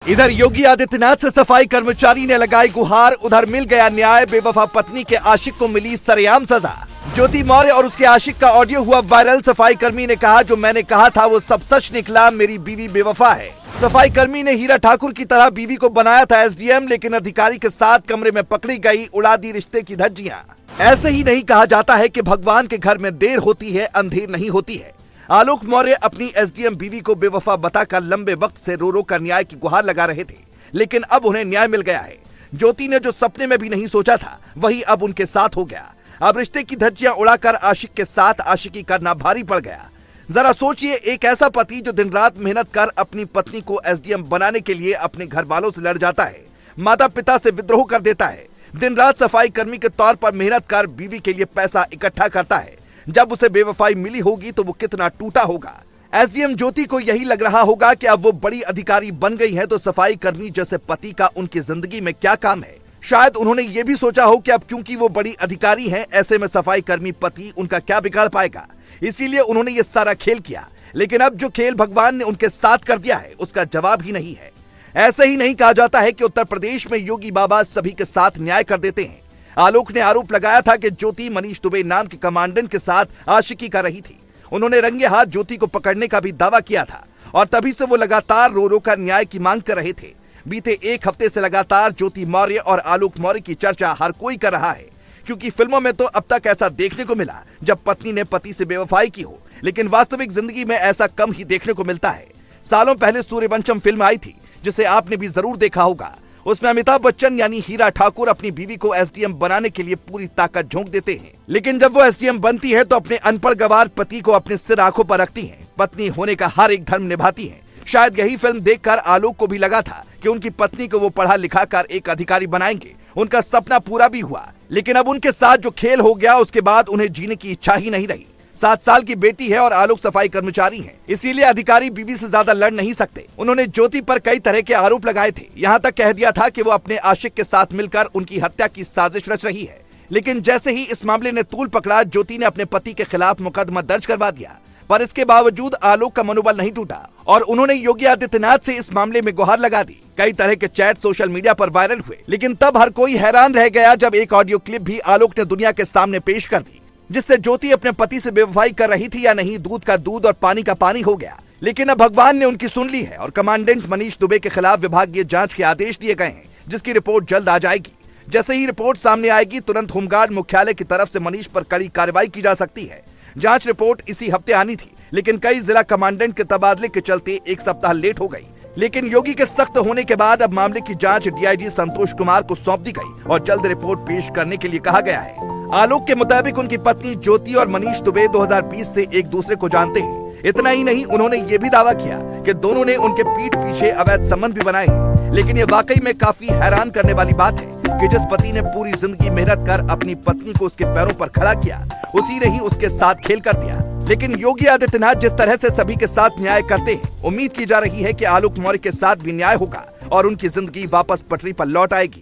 इधर योगी आदित्यनाथ से सफाई कर्मचारी ने लगाई गुहार, उधर मिल गया न्याय। बेवफा पत्नी के आशिक को मिली सरेआम सजा। ज्योति मौर्य और उसके आशिक का ऑडियो हुआ वायरल। सफाई कर्मी ने कहा, जो मैंने कहा था वो सब सच निकला, मेरी बीवी बेवफा है। सफाई कर्मी ने हीरा ठाकुर की तरह बीवी को बनाया था एसडीएम, लेकिन अधिकारी के साथ कमरे में पकड़ी गई, उड़ा दी रिश्ते की धज्जियां। ऐसे ही नहीं कहा जाता है कि भगवान के घर में देर होती है, अंधेर नहीं होती है। आलोक मौर्य अपनी एसडीएम बीवी को बेवफा बताकर लंबे वक्त से रो रो कर न्याय की गुहार लगा रहे थे, लेकिन अब उन्हें न्याय मिल गया है। ज्योति ने जो सपने में भी नहीं सोचा था, वही अब उनके साथ हो गया। अब रिश्ते की धज्जियां उड़ाकर आशिक के साथ आशिकी करना भारी पड़ गया। जरा सोचिए, एक ऐसा पति जो दिन रात मेहनत कर अपनी पत्नी को एसडीएम बनाने के लिए अपने घर वालों से लड़ जाता है, माता पिता से विद्रोह कर देता है, दिन रात सफाई कर्मी के तौर पर मेहनत कर बीवी के लिए पैसा इकट्ठा करता है। जब उसे बेवफाई मिली होगी तो वो कितना टूटा होगा। एसडीएम ज्योति को यही लग रहा होगा कि अब वो बड़ी अधिकारी बन गई है, तो सफाई कर्मी जैसे पति का उनकी जिंदगी में क्या काम है। शायद उन्होंने ये भी सोचा हो कि अब क्योंकि वो बड़ी अधिकारी हैं, ऐसे में सफाई कर्मी पति उनका क्या बिगाड़ पाएगा, इसीलिए उन्होंने ये सारा खेल किया। लेकिन अब जो खेल भगवान ने उनके साथ कर दिया है, उसका जवाब ही नहीं है। ऐसे ही नहीं कहा जाता है कि उत्तर प्रदेश में योगी बाबा सभी के साथ न्याय कर देते हैं। आलोक ने आरोप लगाया था कि ज्योति मनीष दुबे नाम के कमांडेंट के साथ आशिकी कर रही थी। उन्होंने रंगे हाथ ज्योति को पकड़ने का भी दावा किया था और तभी से वो लगातार रो रो कर न्याय की मांग कर रहे थे। बीते एक हफ्ते से लगातार ज्योति मौर्य और आलोक मौर्य की चर्चा हर कोई कर रहा है, क्योंकि फिल्मों में तो अब तक ऐसा देखने को मिला जब पत्नी ने पति से बेवफाई की हो, लेकिन वास्तविक जिंदगी में ऐसा कम ही देखने को मिलता है। सालों पहले सूर्यवंशम फिल्म आई थी, जिसे आपने भी जरूर देखा होगा। उसमें अमिताभ बच्चन यानी हीरा ठाकुर अपनी बीवी को एसडीएम बनाने के लिए पूरी ताकत झोंक देते हैं, लेकिन जब वो एसडीएम बनती है तो अपने अनपढ़ गवार पति को अपने सिर आंखों पर रखती हैं। पत्नी होने का हर एक धर्म निभाती हैं। शायद यही फिल्म देखकर आलोक को भी लगा था कि उनकी पत्नी को वो पढ़ा लिखा कर एक अधिकारी बनाएंगे। उनका सपना पूरा भी हुआ, लेकिन अब उनके साथ जो खेल हो गया, उसके बाद उन्हें जीने की इच्छा ही नहीं रही। 7 साल की बेटी है और आलोक सफाई कर्मचारी हैं, इसीलिए अधिकारी बीवी से ज्यादा लड़ नहीं सकते। उन्होंने ज्योति पर कई तरह के आरोप लगाए थे, यहाँ तक कह दिया था कि वो अपने आशिक के साथ मिलकर उनकी हत्या की साजिश रच रही है। लेकिन जैसे ही इस मामले ने तूल पकड़ा, ज्योति ने अपने पति के खिलाफ मुकदमा दर्ज करवा दिया। पर इसके बावजूद आलोक का मनोबल नहीं टूटा और उन्होंने योगी आदित्यनाथ से इस मामले में गुहार लगा दी। कई तरह के चैट सोशल मीडिया पर वायरल हुए, लेकिन तब हर कोई हैरान रह गया जब एक ऑडियो क्लिप भी आलोक ने दुनिया के सामने पेश कर दी, जिससे ज्योति अपने पति से बेवफाई कर रही थी या नहीं, दूध का दूध और पानी का पानी हो गया। लेकिन अब भगवान ने उनकी सुन ली है और कमांडेंट मनीष दुबे के खिलाफ विभागीय जांच के आदेश दिए गए हैं, जिसकी रिपोर्ट जल्द आ जाएगी। जैसे ही रिपोर्ट सामने आएगी, तुरंत होमगार्ड मुख्यालय की तरफ से मनीष पर कड़ी कार्रवाई की जा सकती है। जांच रिपोर्ट इसी हफ्ते आनी थी, लेकिन कई जिला कमांडेंट के तबादले के चलते एक सप्ताह लेट हो गई। लेकिन योगी के सख्त होने के बाद अब मामले की जांच डीआईजी संतोष कुमार को सौंप दी गई और जल्द रिपोर्ट पेश करने के लिए कहा गया है। आलोक के मुताबिक उनकी पत्नी ज्योति और मनीष दुबे 2020 से एक दूसरे को जानते हैं। इतना ही नहीं, उन्होंने ये भी दावा किया कि दोनों ने उनके पीठ पीछे अवैध संबंध भी बनाए हैं। लेकिन ये वाकई में काफी हैरान करने वाली बात है कि जिस पति ने पूरी जिंदगी मेहनत कर अपनी पत्नी को उसके पैरों पर खड़ा किया, उसी ने ही उसके साथ खेल कर दिया। लेकिन योगी आदित्यनाथ जिस तरह से सभी के साथ न्याय करते हैं, उम्मीद की जा रही है कि आलोक मौर्य के साथ भी न्याय होगा और उनकी जिंदगी वापस पटरी पर लौट आएगी।